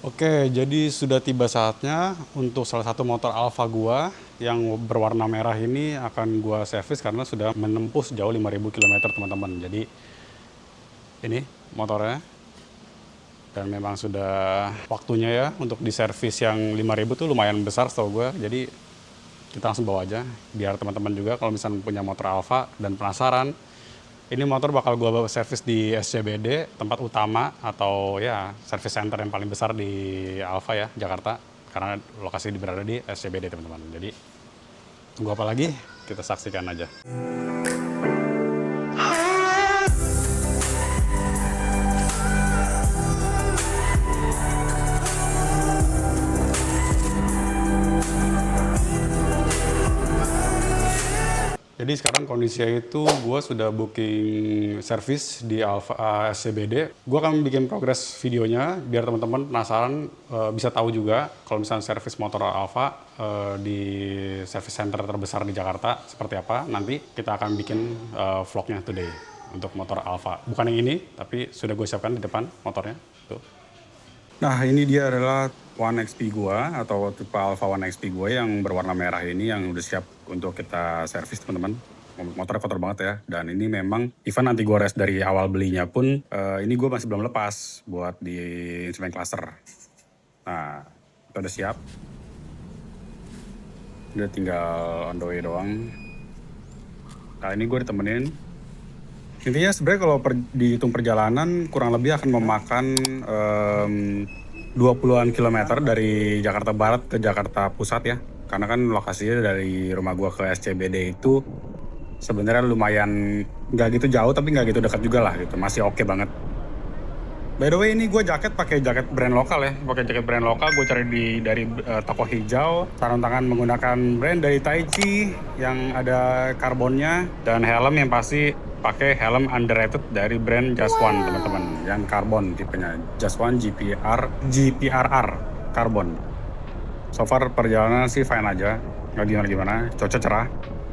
Oke, jadi sudah tiba saatnya untuk salah satu motor Alfa gua yang berwarna merah ini akan gua servis karena sudah menempuh sejauh 5.000 kilometer teman-teman. Jadi ini motornya dan memang sudah waktunya ya untuk diservis yang 5.000 tuh lumayan besar setahu gua. Jadi kita langsung bawa aja biar teman-teman juga kalau misalnya punya motor Alfa dan penasaran. Ini motor bakal gua bawa servis di SCBD, tempat utama atau ya service center yang paling besar di Alfa ya, Jakarta. Karena lokasi berada di SCBD teman-teman. Jadi tunggu apa lagi? Kita saksikan aja. Jadi sekarang kondisinya itu gue sudah booking service di Alfa SCBD. Gue akan bikin progres videonya biar teman-teman penasaran, bisa tahu juga kalau misalnya service motor Alfa di service center terbesar di Jakarta seperti apa. Nanti kita akan bikin vlognya today untuk motor Alfa. Bukan yang ini, tapi sudah gue siapkan di depan motornya. Tuh. Nah, ini dia adalah One XP gua atau tipe Alfa One XP gua yang berwarna merah ini yang udah siap untuk kita servis teman-teman. Motornya kotor banget ya. Dan ini memang even nanti gua rest dari awal belinya pun ini gua masih belum lepas buat di instrument cluster. Nah, itu udah siap. Udah tinggal on the way doang. Kali ini gue ditemenin. Intinya sebenarnya kalau dihitung perjalanan kurang lebih akan memakan 20-an kilometer dari Jakarta Barat ke Jakarta Pusat ya. Karena kan lokasinya dari rumah gua ke SCBD itu sebenarnya lumayan nggak gitu jauh tapi nggak gitu dekat juga lah gitu. Masih oke banget. By the way, ini gue pakai jaket brand lokal ya. Pakai jaket brand lokal gue cari dari toko hijau. Sarung tangan menggunakan brand dari Taichi yang ada karbonnya, dan helm yang pasti pakai helm underrated dari brand Just One teman-teman, yang karbon tipenya Just One GPRR karbon. So far perjalanan sih fine aja, nggak gimana-gimana, cuaca cerah.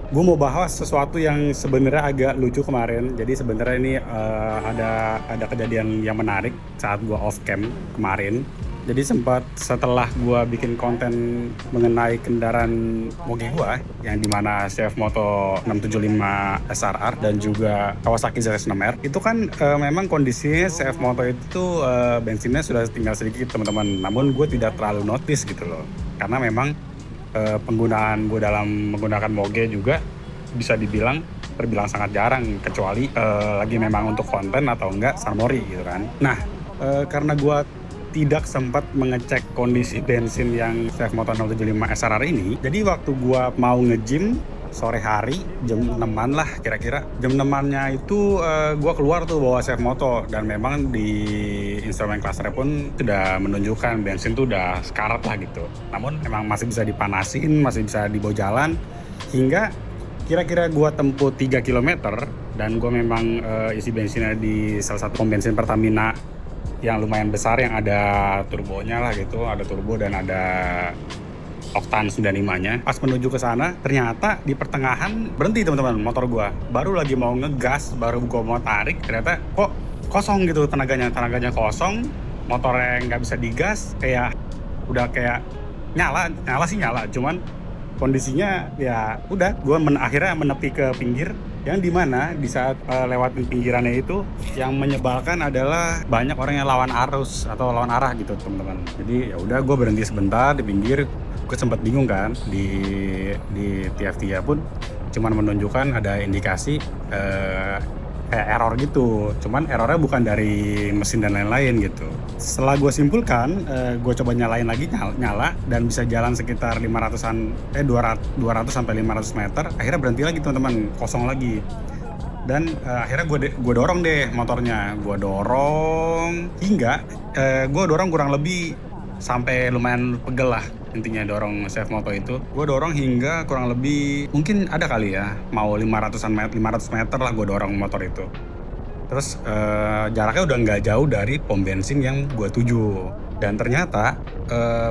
Gue mau bahas sesuatu yang sebenarnya agak lucu kemarin. Jadi sebenarnya ini ada kejadian yang menarik saat gue off cam kemarin. Jadi sempat setelah gue bikin konten mengenai kendaraan moge gue, yang dimana CF Moto 675 SRR dan juga Kawasaki ZX-6R, itu kan memang kondisinya CF Moto itu bensinnya sudah tinggal sedikit teman-teman. Namun gue tidak terlalu notice gitu loh, karena memang penggunaan gue dalam menggunakan moge juga bisa terbilang sangat jarang, kecuali lagi memang untuk konten atau enggak sunmori gitu kan. Nah, karena gue tidak sempat mengecek kondisi bensin yang CF Moto 675 SRR ini, jadi waktu gue mau nge-gym sore hari jam 6-an lah kira-kira, jam 6-annya itu gue keluar tuh bawa CF Moto, dan memang di instrument cluster pun sudah menunjukkan bensin tuh udah sekarat lah gitu. Namun emang masih bisa dipanasin, masih bisa dibawa jalan, hingga kira-kira gue tempuh 3 km, dan gue memang isi bensinnya di salah satu pom bensin Pertamina yang lumayan besar, yang ada turbonya lah gitu, ada turbo dan ada oktan 95-nya. Pas menuju ke sana, ternyata di pertengahan berhenti teman-teman motor gua. Baru lagi mau ngegas, baru gua mau tarik, ternyata kok kosong gitu tenaganya kosong, motornya nggak bisa digas, kayak udah kayak nyala sih nyala, cuman kondisinya ya udah, gua akhirnya menepi ke pinggir, yang dimana di saat lewatin pinggirannya itu yang menyebalkan adalah banyak orang yang lawan arus atau lawan arah gitu teman-teman. Jadi ya udah, gue berhenti sebentar di pinggir. Gue sempat bingung kan, di TFT pun cuman menunjukkan ada indikasi kayak error gitu, cuman errornya bukan dari mesin dan lain-lain gitu. Setelah gue simpulkan, gue coba nyalain lagi, nyala dan bisa jalan sekitar 500-an 200 sampai 500 meter. Akhirnya berhenti lagi teman-teman, kosong lagi. Dan akhirnya gue dorong deh motornya, gue dorong hingga gue dorong kurang lebih sampai lumayan pegel lah, intinya dorong CF Moto itu. Gue dorong hingga kurang lebih mungkin ada kali ya mau 500 meter lah gue dorong motor itu. Terus jaraknya udah nggak jauh dari pom bensin yang gue tuju. Dan ternyata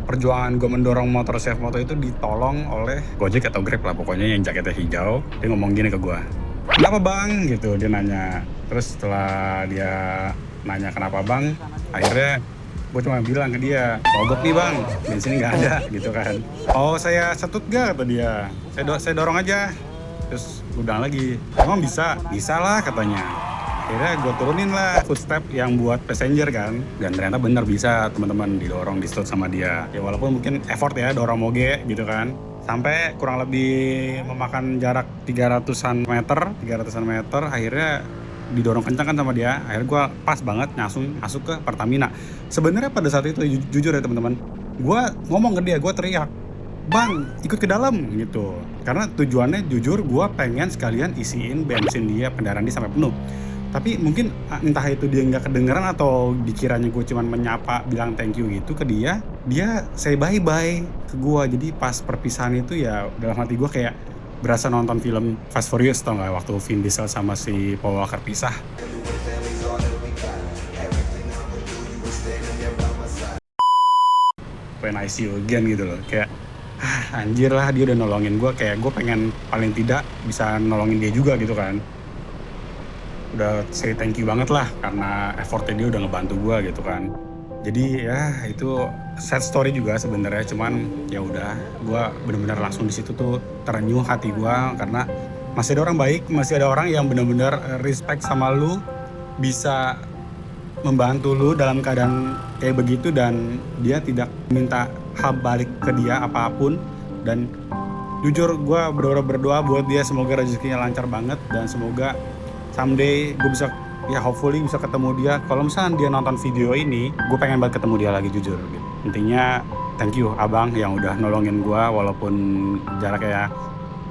perjuangan gue mendorong motor CF Moto itu ditolong oleh Gojek atau Grab lah pokoknya, yang jaketnya hijau. Dia ngomong gini ke gue, "Kenapa bang?" gitu dia nanya. Terus setelah dia nanya kenapa bang, akhirnya Gue cuma bilang ke dia, mogok nih bang, bensin nggak ada gitu kan. Oh saya setut gak, kata dia. Saya dorong aja. Terus gue bilang lagi, emang bisa? Bisa lah katanya. Akhirnya gue turunin lah footstep yang buat passenger kan. Dan ternyata bener bisa teman-teman didorong di stop sama dia. Ya walaupun mungkin effort ya dorong moge gitu kan. Sampai kurang lebih memakan jarak 300-an meter, akhirnya didorong kencang kan sama dia. Akhirnya gue pas banget langsung masuk ke Pertamina. Sebenarnya pada saat itu jujur ya teman-teman, gue ngomong ke dia, gue teriak, bang ikut ke dalam gitu, karena tujuannya jujur gue pengen sekalian isiin bensin dia, kendaraan dia sampai penuh. Tapi mungkin entah itu dia nggak kedengeran atau dikiranya gue cuman menyapa bilang thank you gitu ke dia say bye bye ke gue. Jadi pas perpisahan itu ya dalam hati gue kayak berasa nonton film Fast Furious, tau nggak, waktu Vin Diesel sama si Paul Walker pisah. When I see you again gitu loh, kayak anjir lah, dia udah nolongin gue, kayak gue pengen paling tidak bisa nolongin dia juga gitu kan. Udah say thank you banget lah karena effortnya dia udah ngebantu gue gitu kan. Jadi ya itu sad story juga sebenarnya, cuman ya udah, gue benar-benar langsung di situ tuh terenyuh hati gue karena masih ada orang baik, masih ada orang yang benar-benar respect sama lu, bisa membantu lu dalam keadaan kayak begitu, dan dia tidak minta hal balik ke dia apapun. Dan jujur gue berdoa buat dia, semoga rezekinya lancar banget dan semoga someday gue bisa, ya hopefully bisa ketemu dia. Kalau misalnya dia nonton video ini, gue pengen banget ketemu dia lagi jujur gitu. Intinya thank you abang yang udah nolongin gue walaupun jaraknya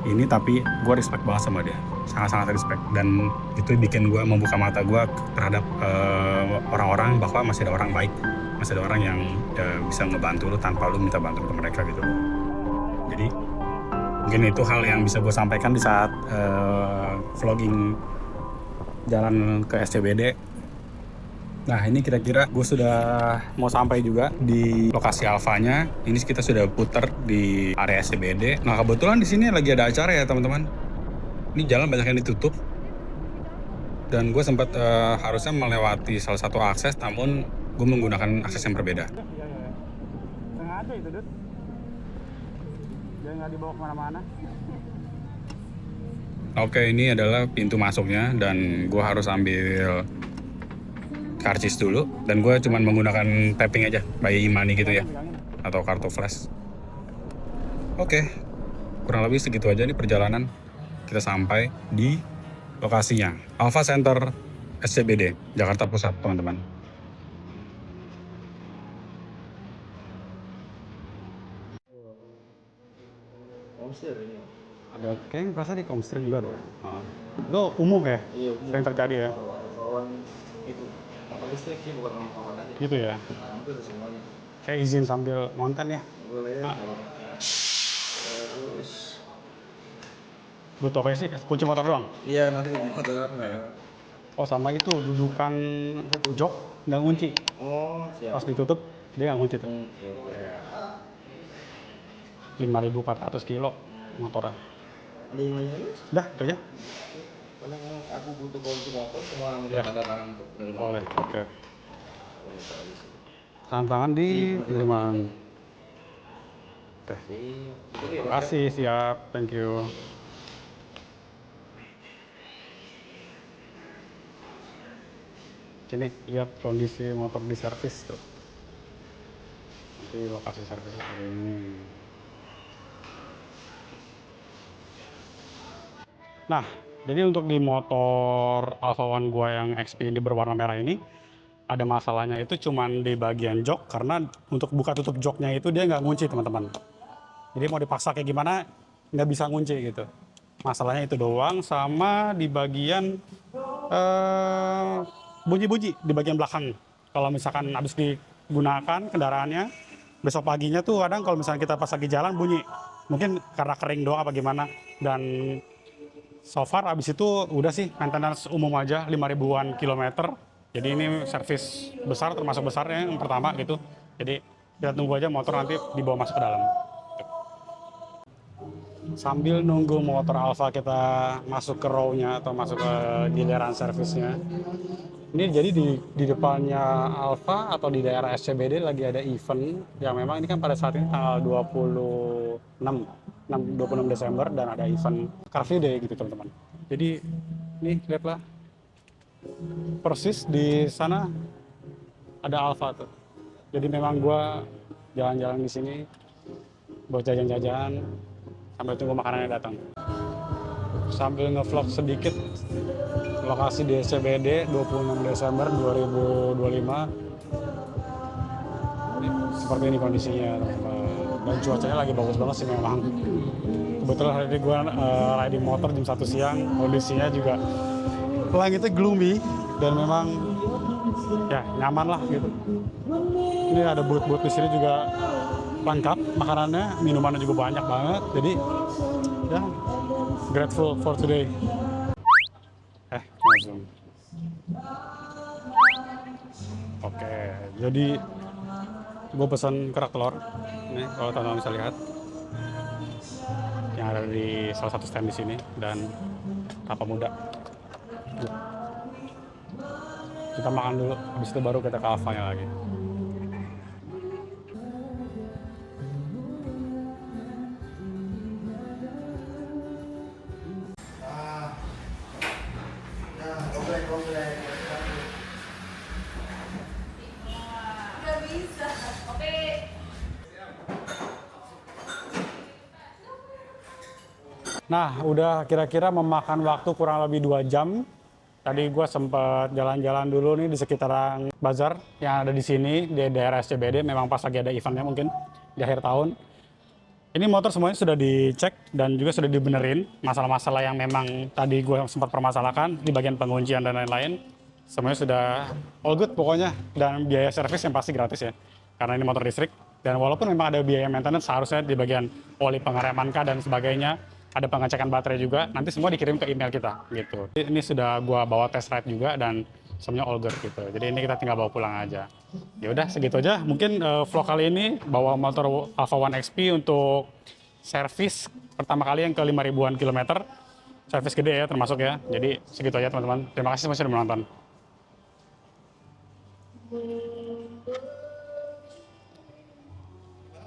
ini, tapi gue respect banget sama dia, sangat-sangat respect. Dan itu bikin gue membuka mata gue terhadap orang-orang, bahwa masih ada orang baik, masih ada orang yang bisa ngebantu lu tanpa lu minta bantuan ke mereka gitu. Jadi mungkin itu hal yang bisa gue sampaikan di saat vlogging jalan ke SCBD. Nah ini kira-kira gue sudah mau sampai juga di lokasi Alfanya. Ini kita sudah putar di area SCBD. Nah kebetulan di sini lagi ada acara ya teman-teman. Ini jalan banyak yang ditutup. Dan gue sempat harusnya melewati salah satu akses, namun gue menggunakan akses yang berbeda. Sengaja itu, Dut. Dia nggak dibawa kemana-mana. Oke, ini adalah pintu masuknya dan gue harus ambil karcis dulu, dan gue cuman menggunakan tapping aja by e-money gitu ya, atau kartu flash. Oke, kurang lebih segitu aja nih perjalanan. Kita sampai di lokasinya, Alfa Center SCBD, Jakarta Pusat teman-teman. Komstir ini. Ada kayaknya perasaan di komstir juga loh. Itu umum ya? Iya, umum. Sering terjadi ya? Kawan itu. Apa listrik sih, bukan orang kawan aja. Gitu ya? Nah, itu ada semuanya. Kayak izin sambil nonton ya? Boleh ya. Terus butuh apa sih? Kunci motor doang? Iya, nanti kunci motor. Oh sama itu, dudukan jok nggak ngunci. Oh siap. Pas ditutup dia nggak ngunci tuh. 5.400 kilo motornya. Ada yang lain lagi? Dah, itu aja. Karena aku butuh kunci motor, semua udah tanda tangan untuk penerimaan. Boleh, oke. Tanda tangan di penerimaan. Oke. Terima kasih, siap. Thank you. Sini, lihat kondisi motor di servis tuh. Nanti lokasi servis seperti ini. Nah, jadi untuk di motor Alfa One gua yang XP ini berwarna merah ini, ada masalahnya itu cuman di bagian jok, karena untuk buka tutup joknya itu dia nggak ngunci teman-teman. Jadi mau dipaksa kayak gimana nggak bisa ngunci gitu. Masalahnya itu doang, sama di bagian bunyi-bunyi di bagian belakang. Kalau misalkan habis digunakan kendaraannya, besok paginya tuh kadang kalau misalnya kita pas lagi jalan bunyi. Mungkin karena kering doang apa gimana. Dan so far abis itu udah sih maintenance umum aja 5.000-an kilometer. Jadi ini servis besar, termasuk besarnya yang pertama gitu. Jadi kita tunggu aja motor nanti dibawa masuk ke dalam. Sambil nunggu motor Alfa kita masuk ke row-nya atau masuk ke giliran servisnya. Ini jadi di depannya Alfa atau di daerah SCBD lagi ada event yang memang ini kan pada saat ini tanggal 26 Desember dan ada event Car Free Day gitu teman-teman. Jadi nih lihatlah persis di sana ada Alfa tuh. Jadi memang gua jalan-jalan di sini buat jajan-jajan sambil tunggu makanannya datang. Sambil ngevlog sedikit lokasi di SCBD 26 Desember 2025. Seperti ini kondisinya teman-teman. Dan cuacanya lagi bagus banget sih memang. Kebetulan hari ini gue riding motor jam 1 siang, kondisinya juga langitnya gloomy dan memang ya nyaman lah gitu. Ini ada booth-booth di sini juga lengkap makanannya, minumannya juga banyak banget. Jadi ya grateful for today. Zoom. Oke, jadi gue pesan kerak telur. Nih kalau teman-teman bisa lihat yang ada di salah satu stand di sini dan kelapa muda. Kita makan dulu, habis itu baru kita ke Alfanya lagi. Nah, udah kira-kira memakan waktu kurang lebih 2 jam. Tadi gue sempat jalan-jalan dulu nih di sekitaran bazar yang ada di sini, di daerah SCBD. Memang pas lagi ada eventnya mungkin di akhir tahun. Ini motor semuanya sudah dicek dan juga sudah dibenerin. Masalah-masalah yang memang tadi gue sempat permasalahkan di bagian penguncian dan lain-lain. Semuanya sudah all good pokoknya. Dan biaya servis yang pasti gratis ya. Karena ini motor listrik. Dan walaupun memang ada biaya maintenance, seharusnya di bagian oli pengereman kah dan sebagainya, ada pengecekan baterai juga, nanti semua dikirim ke email kita gitu. Ini sudah gua bawa test ride juga dan semuanya all good gitu. Jadi ini kita tinggal bawa pulang aja. Ya udah segitu aja. Mungkin vlog kali ini bawa motor Alfa One XP untuk servis pertama kali yang ke 5.000-an kilometer. Servis gede ya termasuk ya. Jadi segitu aja teman-teman. Terima kasih masih sudah menonton.